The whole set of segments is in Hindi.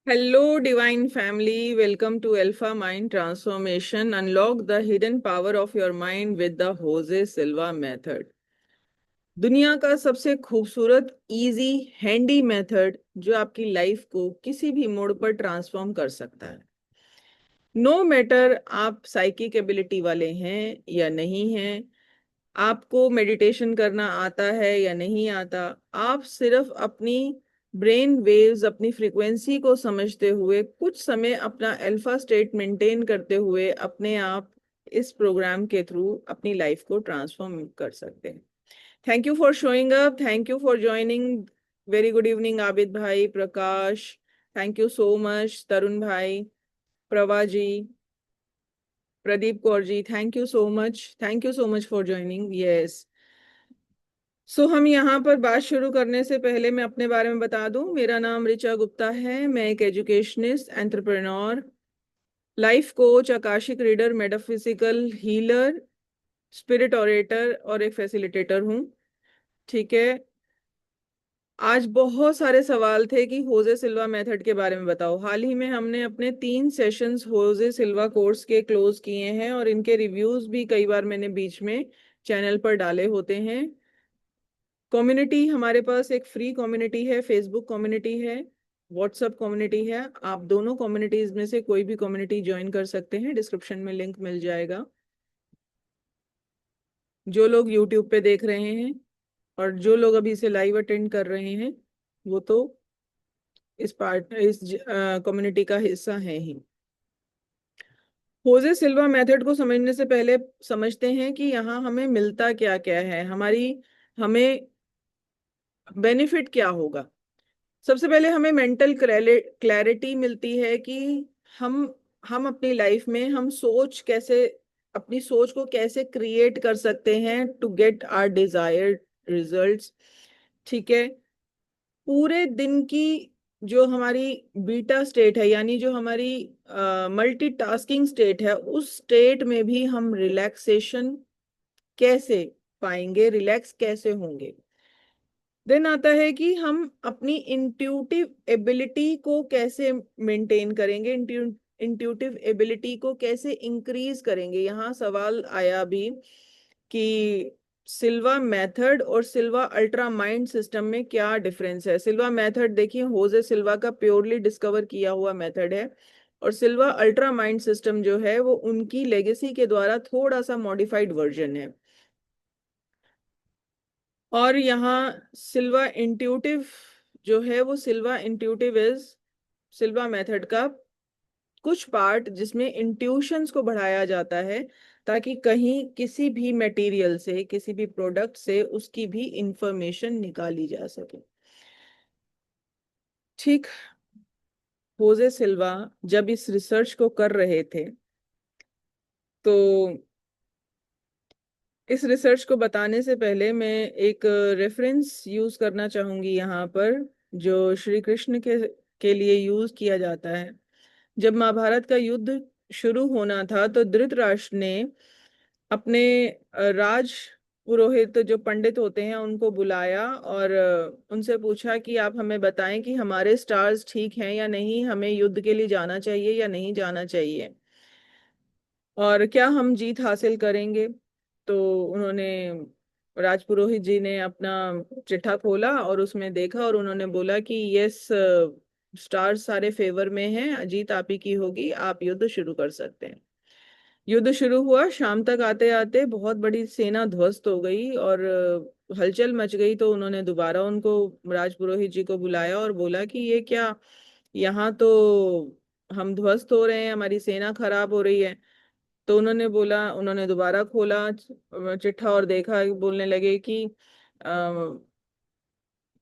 Hello, Divine Family. Welcome to Alpha Mind Transformation. Unlock the hidden power of your mind with the Jose Silva method. दुनिया का सबसे खूबसूरत, इजी, हैंडी मेथड जो आपकी लाइफ को किसी भी मोड़ पर ट्रांसफॉर्म कर सकता है। नो मैटर आप साइकिक एबिलिटी वाले हैं या नहीं हैं, आपको मेडिटेशन करना आता है या नहीं आता, आप सिर्फ अपनी ब्रेन वेव्स, अपनी फ्रीक्वेंसी को समझते हुए कुछ समय अपना अल्फा स्टेट मेंटेन करते हुए अपने आप इस प्रोग्राम के थ्रू अपनी लाइफ को ट्रांसफॉर्म कर सकते हैं। Thank you for showing up, thank you for joining. Very good evening Abid भाई, Prakash, thank you so much, Tarun भाई, Prabha ji, Pradeep Kaur ji, thank you so much for joining. Yes, हम यहाँ पर बात शुरू करने से पहले मैं अपने बारे में बता दूं। मेरा नाम ऋचा गुप्ता है। मैं एक educationist, entrepreneur, life coach, Akashic reader, metaphysical healer, spirit orator और एक फैसिलिटेटर हूँ। ठीक है। आज बहुत सारे सवाल थे कि होजे सिल्वा मेथड के बारे में बताओ। हाल ही में हमने अपने 3 सेशंस होजे सिल्वा कोर्स के क्लोज किए हैं और इनके रिव्यूज भी कई बार मैंने बीच में चैनल पर डाले होते हैं। कम्युनिटी हमारे पास एक फ्री कम्युनिटी है, फेसबुक कम्युनिटी है, व्हाट्सएप कम्युनिटी है। आप दोनों कम्युनिटीज में से कोई भी कम्युनिटी ज्वाइन कर सकते हैं, डिस्क्रिप्शन में लिंक मिल जाएगा। जो लोग यूट्यूब पे देख रहे हैं और जो लोग अभी इसे लाइव अटेंड कर रहे हैं वो तो इस कम्युनिटी का हिस्सा है ही। होजे सिल्वा मेथड को समझने से पहले समझते हैं कि यहाँ हमें मिलता क्या क्या है, हमें बेनिफिट क्या होगा। सबसे पहले हमें मेंटल क्लैरिटी मिलती है कि हम हम अपनी लाइफ में अपनी सोच को कैसे क्रिएट कर सकते हैं to get our desired results. ठीक है। पूरे दिन की जो हमारी बीटा स्टेट है, यानी जो हमारी मल्टीटास्किंग स्टेट है, उस स्टेट में भी हम रिलैक्सेशन कैसे पाएंगे, रिलैक्स कैसे होंगे। देन आता है कि हम अपनी इंट्यूटिव एबिलिटी को कैसे मेंटेन करेंगे, इंट्यूटिव एबिलिटी को कैसे इंक्रीज करेंगे। यहाँ सवाल आया भी कि सिल्वा मेथड और सिल्वा अल्ट्रा माइंड सिस्टम में क्या डिफरेंस है। सिल्वा मेथड देखिए होजे सिल्वा का प्योरली डिस्कवर किया हुआ मेथड है और सिल्वा अल्ट्रा माइंड सिस्टम जो है वो उनकी लेगेसी के द्वारा थोड़ा सा मॉडिफाइड वर्जन है। और यहाँ सिल्वा इंट्यूटिव जो है वो सिल्वा इंट्यूटिव इज सिल्वा मेथड का कुछ पार्ट जिसमें इंट्यूशंस को बढ़ाया जाता है ताकि कहीं किसी भी मटेरियल से, किसी भी प्रोडक्ट से उसकी भी इंफॉर्मेशन निकाली जा सके। ठीक। होजे सिल्वा जब इस रिसर्च को कर रहे थे तो इस रिसर्च को बताने से पहले मैं एक रेफरेंस यूज करना चाहूंगी यहाँ पर, जो श्री कृष्ण के लिए यूज किया जाता है। जब महाभारत का युद्ध शुरू होना था तो धृतराष्ट्र ने अपने राज पुरोहित जो पंडित होते हैं उनको बुलाया और उनसे पूछा कि आप हमें बताएं कि हमारे स्टार्स ठीक हैं या नहीं, हमें युद्ध के लिए जाना चाहिए या नहीं जाना चाहिए, और क्या हम जीत हासिल करेंगे। तो उन्होंने, राजपुरोहित जी ने अपना चिट्ठा खोला और उसमें देखा और उन्होंने बोला कि यस, स्टार्स सारे फेवर में हैं, जीत आप ही की होगी, आप युद्ध शुरू कर सकते हैं। युद्ध शुरू हुआ। शाम तक आते आते बहुत बड़ी सेना ध्वस्त हो गई और हलचल मच गई। तो उन्होंने दोबारा उनको, राजपुरोहित जी को बुलाया और बोला कि ये क्या, यहाँ तो हम ध्वस्त हो रहे हैं, हमारी सेना खराब हो रही है। तो उन्होंने बोला, उन्होंने दोबारा खोला चिट्ठा और देखा, बोलने लगे कि अ,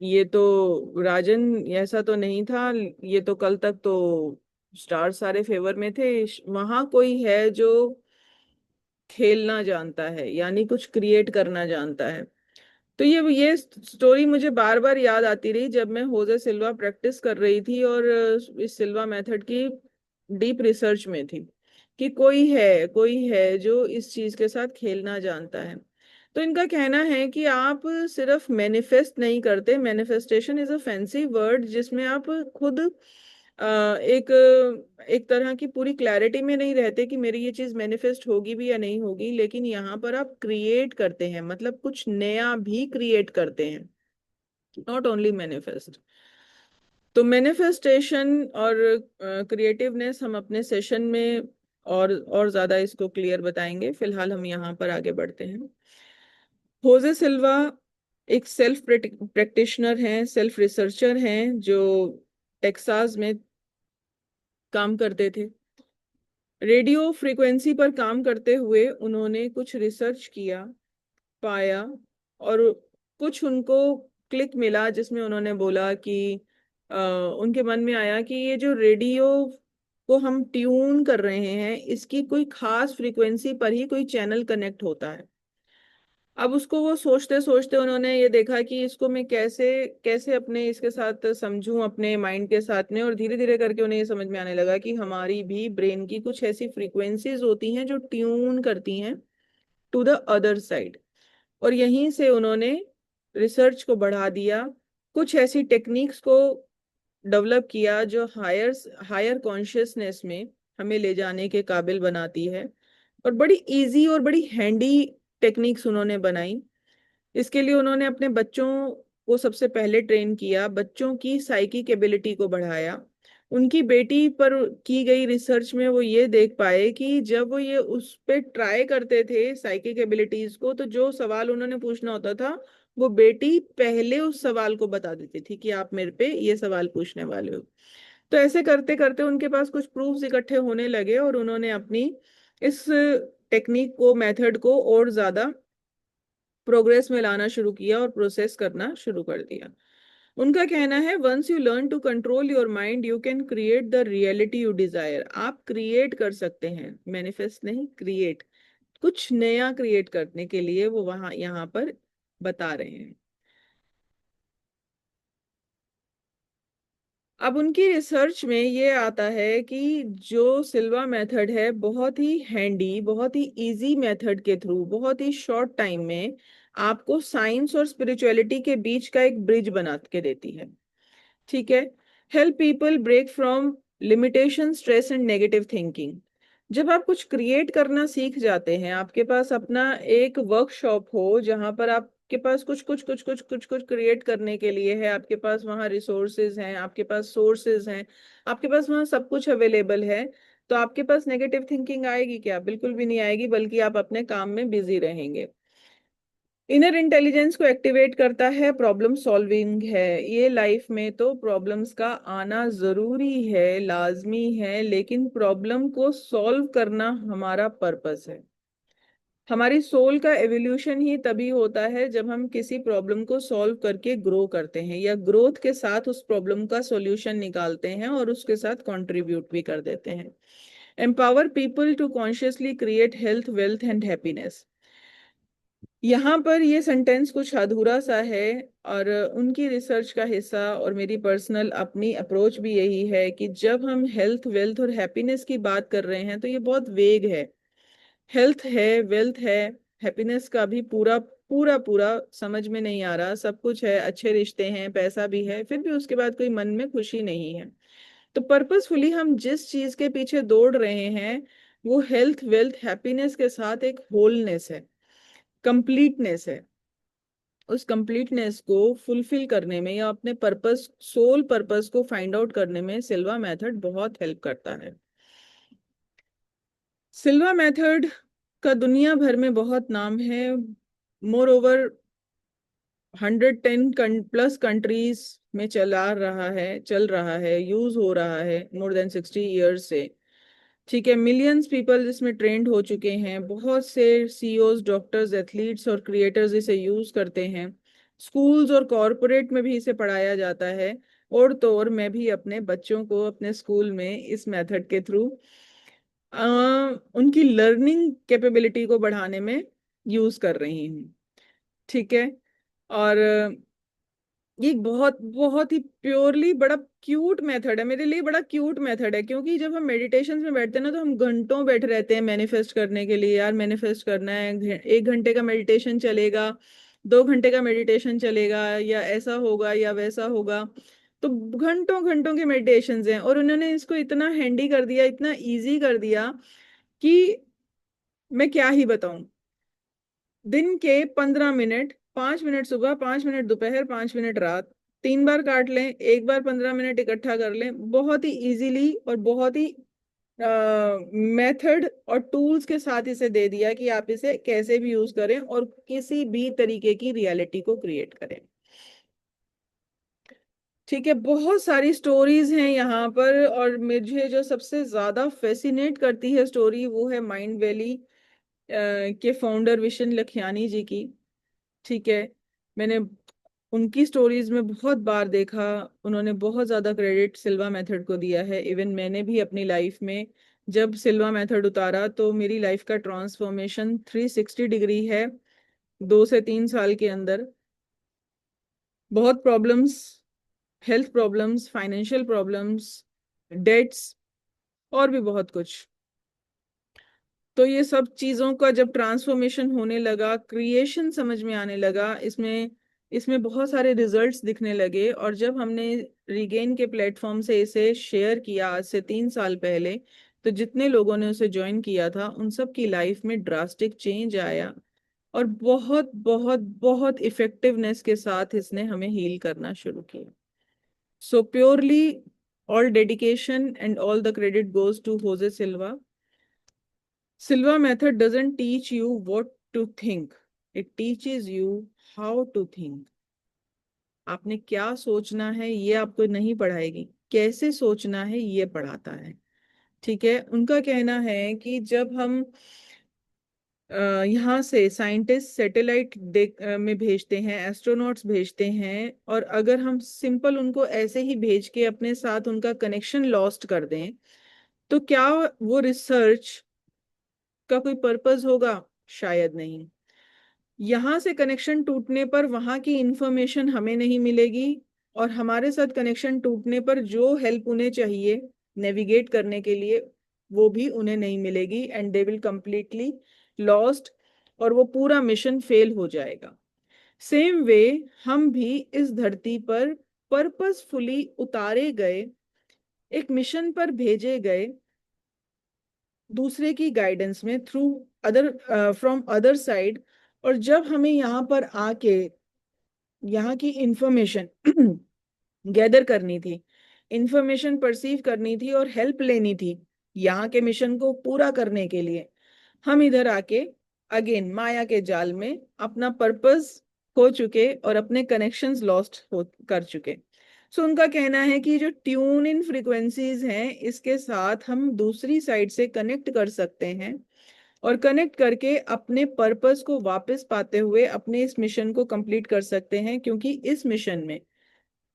ये तो राजन ऐसा तो नहीं था, ये तो कल तक तो स्टार सारे फेवर में थे। वहां कोई है जो खेलना जानता है, यानी कुछ क्रिएट करना जानता है। तो ये स्टोरी मुझे बार बार याद आती रही जब मैं होजे सिल्वा प्रैक्टिस कर रही थी और इस सिल्वा मेथड की डीप रिसर्च में थी कि कोई है जो इस चीज के साथ खेलना जानता है। तो इनका कहना है कि आप सिर्फ मैनिफेस्ट नहीं करते, manifestation is a fancy word जिसमें आप खुद एक एक तरह की पूरी क्लैरिटी में नहीं रहते कि मेरी ये चीज मैनिफेस्ट होगी भी या नहीं होगी, लेकिन यहाँ पर आप क्रिएट करते हैं, मतलब कुछ नया भी क्रिएट करते हैं, नॉट ओनली मैनिफेस्ट। तो मैनिफेस्टेशन और क्रिएटिवनेस हम अपने सेशन में और ज्यादा इसको क्लियर बताएंगे। फिलहाल हम यहाँ पर आगे बढ़ते हैं। होजे सिल्वा एक सेल्फ प्रैक्टिशनर हैं, सेल्फ रिसर्चर हैं, जो टेक्सास में काम करते थे। रेडियो फ्रीक्वेंसी पर काम करते हुए उन्होंने कुछ रिसर्च किया, पाया, और कुछ उनको क्लिक मिला, जिसमें उन्होंने बोला कि उनके मन में आया कि ये जो रेडियो को हम ट्यून कर रहे हैं, इसकी कोई खास फ्रीक्वेंसी पर ही कोई चैनल कनेक्ट होता है। अब उसको वो सोचते सोचते उन्होंने ये देखा कि इसको मैं कैसे कैसे अपने इसके साथ समझूं, अपने माइंड के साथ में, और धीरे धीरे करके उन्हें ये समझ में आने लगा कि हमारी भी ब्रेन की कुछ ऐसी फ्रीक्वेंसीज होती हैं जो ट्यून करती हैं टू द अदर साइड। और यहीं से उन्होंने रिसर्च को बढ़ा दिया, कुछ ऐसी टेक्निक्स को डेवलप किया जो हायर हायर कॉन्शियसनेस में हमें ले जाने के काबिल बनाती है। और बड़ी इजी और बड़ी हैंडी टेक्निक्स उन्होंने बनाई। इसके लिए उन्होंने अपने बच्चों को सबसे पहले ट्रेन किया, बच्चों की साइकिक एबिलिटी को बढ़ाया। उनकी बेटी पर की गई रिसर्च में वो ये देख पाए कि जब वो ये उस पे ट्राई करते थे साइकिक एबिलिटीज को, तो जो सवाल उन्होंने पूछना होता था, वो बेटी पहले उस सवाल को बता देती थी कि आप मेरे पे ये सवाल पूछने वाले हो। तो ऐसे करते करते उनके पास कुछ प्रूफ्स इकट्ठे होने लगे, और उन्होंने अपनी इस टेक्निक को, मेथड को और ज्यादा प्रोग्रेस में लाना शुरू किया और प्रोसेस करना शुरू कर दिया। उनका कहना है, once you learn to control your mind you can create the reality you desire. आप क्रिएट कर सकते हैं, मैनिफेस्ट नहीं, क्रिएट। कुछ नया क्रिएट करने के लिए वो वहां यहाँ पर बता रहे हैं। अब उनकी रिसर्च में ये आता है कि जो सिल्वा मेथड है, बहुत ही हैंडी, बहुत ही इजी मेथड के थ्रू बहुत ही शॉर्ट टाइम में आपको साइंस और स्पिरिचुअलिटी के बीच का एक ब्रिज बना के देती है। ठीक है। Help people break from limitation, stress and negative thinking. जब आप कुछ क्रिएट करना सीख जाते हैं, आपके पास अपना एक वर्कशॉप हो जहां पर आपके पास कुछ कुछ कुछ कुछ कुछ कुछ क्रिएट करने के लिए है, आपके पास वहां रिसोर्सेज हैं, आपके पास सोर्सेज हैं, आपके पास वहां सब कुछ अवेलेबल है, तो आपके पास नेगेटिव थिंकिंग आएगी क्या? बिल्कुल भी नहीं आएगी, बल्कि आप अपने काम में बिजी रहेंगे। इनर इंटेलिजेंस को एक्टिवेट करता है, प्रॉब्लम सॉल्विंग है। ये लाइफ में तो प्रॉब्लम्स का आना जरूरी है, लाजमी है, लेकिन प्रॉब्लम को सॉल्व करना हमारा पर्पस है। हमारी सोल का एवोल्यूशन ही तभी होता है जब हम किसी प्रॉब्लम को सॉल्व करके ग्रो करते हैं, या ग्रोथ के साथ उस प्रॉब्लम का सॉल्यूशन निकालते हैं और उसके साथ कंट्रीब्यूट भी कर देते हैं। Empower people to consciously create health, wealth and happiness. यहाँ पर ये सेंटेंस कुछ अधूरा सा है, और उनकी रिसर्च का हिस्सा और मेरी पर्सनल अपनी अप्रोच भी यही है कि जब हम हेल्थ, वेल्थ और हैप्पीनेस की बात कर रहे हैं तो ये बहुत वेग है। हेल्थ है, वेल्थ है, हैप्पीनेस का भी पूरा पूरा पूरा समझ में नहीं आ रहा। सब कुछ है, अच्छे रिश्ते हैं, पैसा भी है, फिर भी उसके बाद कोई मन में खुशी नहीं है। तो पर्पसफुली हम जिस चीज के पीछे दौड़ रहे हैं, वो हेल्थ, वेल्थ, हैप्पीनेस के साथ एक होलनेस है, कंप्लीटनेस है। उस कंप्लीटनेस को फुलफिल करने में, या अपने पर्पस, सोल पर्पस को फाइंड आउट करने में सिल्वा मेथड बहुत हेल्प करता है। सिल्वा मेथड का दुनिया भर में बहुत नाम है। मोर ओवर 110 प्लस कंट्रीज में चल रहा है, यूज हो रहा है मोर देन 60 ईयर्स से। ठीक है। मिलियंस पीपल इसमें ट्रेंड हो चुके हैं, बहुत से सीईओज, डॉक्टर्स, एथलीट्स और क्रिएटर्स इसे यूज करते हैं। स्कूल्स और कॉरपोरेट में भी इसे पढ़ाया जाता है। और तो और मैं भी अपने बच्चों को अपने स्कूल में इस मेथड के थ्रू उनकी लर्निंग कैपेबिलिटी को बढ़ाने में यूज कर रही हूँ। ठीक है। और ये बहुत बहुत ही प्योरली बड़ा क्यूट मेथड है, मेरे लिए बड़ा क्यूट मेथड है, क्योंकि जब हम मेडिटेशन में बैठते हैं ना, तो हम घंटों बैठे रहते हैं मैनिफेस्ट करने के लिए। यार मैनिफेस्ट करना है, 1 घंटे का मेडिटेशन चलेगा, 2 घंटे का मेडिटेशन चलेगा, या ऐसा होगा या वैसा होगा। तो घंटों घंटों के मेडिटेशंस हैं, और उन्होंने इसको इतना हैंडी कर दिया, इतना इजी कर दिया कि मैं क्या ही बताऊं। दिन के 15 मिनट, 5 मिनट सुबह, 5 मिनट दोपहर, 5 मिनट रात, 3 बार काट लें, एक बार 15 मिनट इकट्ठा कर लें, बहुत ही इजीली और बहुत ही मेथड और टूल्स के साथ इसे दे दिया कि आप इसे कैसे भी यूज करें और किसी भी तरीके की रियलिटी को क्रिएट करें। ठीक है, बहुत सारी स्टोरीज हैं यहाँ पर, और मुझे जो सबसे ज्यादा फैसिनेट करती है स्टोरी वो है माइंड वैली के फाउंडर विशन लखियानी जी की। ठीक है, मैंने उनकी स्टोरीज में बहुत बार देखा, उन्होंने बहुत ज्यादा क्रेडिट सिल्वा मेथड को दिया है। इवन मैंने भी अपनी लाइफ में जब सिल्वा मेथड उतारा तो मेरी लाइफ का ट्रांसफॉर्मेशन 360 डिग्री है 2 से 3 साल के अंदर। बहुत problems, health problems, financial problems, debts, और भी बहुत कुछ। तो ये सब चीजों का जब ट्रांसफॉर्मेशन होने लगा, क्रिएशन समझ में आने लगा, इसमें इसमें बहुत सारे रिजल्ट्स दिखने लगे, और जब हमने रिगेन के प्लेटफॉर्म से इसे शेयर किया आज से 3 साल पहले, तो जितने लोगों ने उसे ज्वाइन किया था उन सब की लाइफ में ड्रास्टिक चेंज आया, और बहुत बहुत बहुत इफेक्टिवनेस के साथ इसने हमें हील करना शुरू किया। सो purely all dedication and all the credit goes to Jose Silva. Silva method doesn't teach you what to think. It teaches you how to think. आपने क्या सोचना है ये आपको नहीं पढ़ाएगी, कैसे सोचना है ये पढ़ाता है। ठीक है, उनका कहना है कि जब हम यहाँ से साइंटिस्ट सैटेलाइट में भेजते हैं, एस्ट्रोनॉट्स भेजते हैं, और अगर हम सिंपल उनको ऐसे ही भेज के अपने साथ उनका कनेक्शन लॉस्ट कर दें, तो क्या वो रिसर्च का कोई पर्पस होगा? शायद नहीं। यहाँ से कनेक्शन टूटने पर वहां की इंफॉर्मेशन हमें नहीं मिलेगी, और हमारे साथ कनेक्शन टूटने पर जो हेल्प उन्हें चाहिए नेविगेट करने के लिए वो भी उन्हें नहीं मिलेगी, and they will completely lost, और वो पूरा मिशन फेल हो जाएगा। सेम वे हम भी इस धरती पर पर्पसफुली उतारे गए, एक मिशन पर भेजे गए, दूसरे की गाइडेंस में, through other, from other side. और जब हमें यहाँ पर आके यहाँ की इंफॉर्मेशन गैदर करनी थी, इंफॉर्मेशन परसीव करनी थी और हेल्प लेनी थी यहाँ के मिशन को पूरा करने के लिए, हम इधर आके अगेन माया के जाल में अपना पर्पस खो चुके और अपने कनेक्शंस लॉस्ट हो कर चुके। सो उनका कहना है कि जो ट्यून इन फ्रीक्वेंसीज हैं इसके साथ हम दूसरी साइड से कनेक्ट कर सकते हैं, और कनेक्ट करके अपने पर्पस को वापस पाते हुए अपने इस मिशन को कंप्लीट कर सकते हैं, क्योंकि इस मिशन में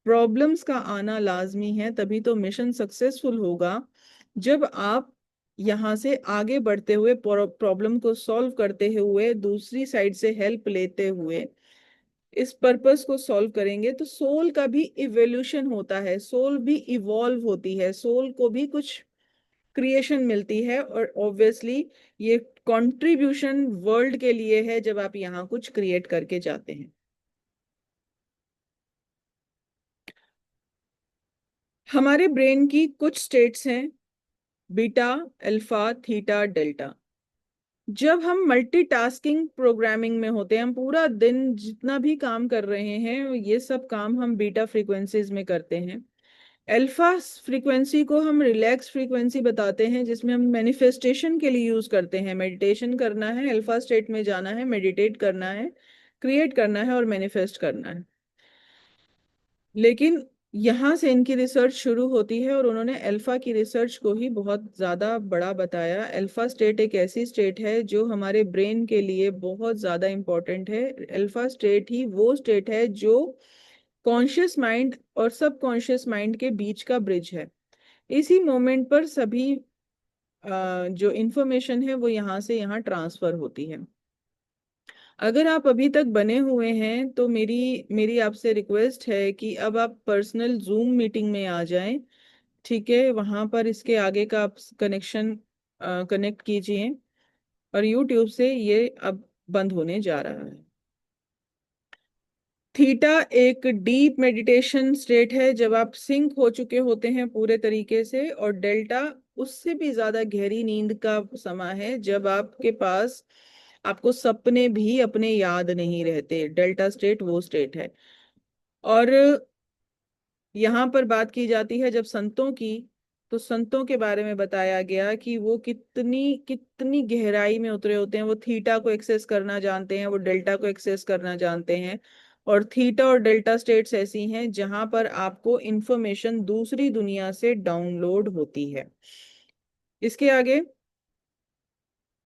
प्रॉब्लम्स का आना लाजमी है, तभी तो मिशन सक्सेसफुल होगा। जब आप यहाँ से आगे बढ़ते हुए प्रॉब्लम को सॉल्व करते हुए दूसरी साइड से हेल्प लेते हुए इस पर्पस को सॉल्व करेंगे, तो सोल का भी इवोल्यूशन होता है, सोल भी इवॉल्व होती है, सोल को भी कुछ क्रिएशन मिलती है, और ऑब्वियसली ये कंट्रीब्यूशन वर्ल्ड के लिए है जब आप यहाँ कुछ क्रिएट करके जाते हैं। हमारे ब्रेन की कुछ स्टेट्स हैं, बीटा, अल्फा, थीटा, डेल्टा। जब हम मल्टीटास्किंग प्रोग्रामिंग में होते हैं, हम पूरा दिन जितना भी काम कर रहे हैं ये सब काम हम बीटा फ्रीक्वेंसीज में करते हैं। अल्फा फ्रीक्वेंसी को हम रिलैक्स फ्रीक्वेंसी बताते हैं, जिसमें हम मैनिफेस्टेशन के लिए यूज करते हैं। मेडिटेशन करना है, अल्फा स्टेट में जाना है, मेडिटेट करना है, क्रिएट करना है और मैनिफेस्ट करना है। लेकिन यहाँ से इनकी रिसर्च शुरू होती है, और उन्होंने अल्फा की रिसर्च को ही बहुत ज्यादा बड़ा बताया। अल्फा स्टेट एक ऐसी स्टेट है जो हमारे ब्रेन के लिए बहुत ज्यादा इंपॉर्टेंट है। अल्फा स्टेट ही वो स्टेट है जो कॉन्शियस माइंड और सबकॉन्शियस माइंड के बीच का ब्रिज है। इसी मोमेंट पर सभी जो इंफॉर्मेशन है वो यहाँ से यहाँ ट्रांसफर होती है। अगर आप अभी तक बने हुए हैं तो मेरी मेरी आपसे रिक्वेस्ट है कि अब आप पर्सनल जूम मीटिंग में आ जाएं। ठीक है, वहां पर इसके आगे का आप कनेक्शन कनेक्ट कीजिए, और यूट्यूब से ये अब बंद होने जा रहा है। थीटा एक डीप मेडिटेशन स्टेट है जब आप सिंक हो चुके होते हैं पूरे तरीके से, और डेल्टा उससे भी ज्यादा गहरी नींद का समय है जब आपके पास आपको सपने भी अपने याद नहीं रहते। डेल्टा स्टेट वो स्टेट है। और यहाँ पर बात की जाती है जब संतों की, तो संतों के बारे में बताया गया कि वो कितनी कितनी गहराई में उतरे होते हैं। वो थीटा को एक्सेस करना जानते हैं, वो डेल्टा को एक्सेस करना जानते हैं। और थीटा और डेल्टा स्टेट्स ऐसी हैं जहां पर आपको इंफॉर्मेशन दूसरी दुनिया से डाउनलोड होती है। इसके आगे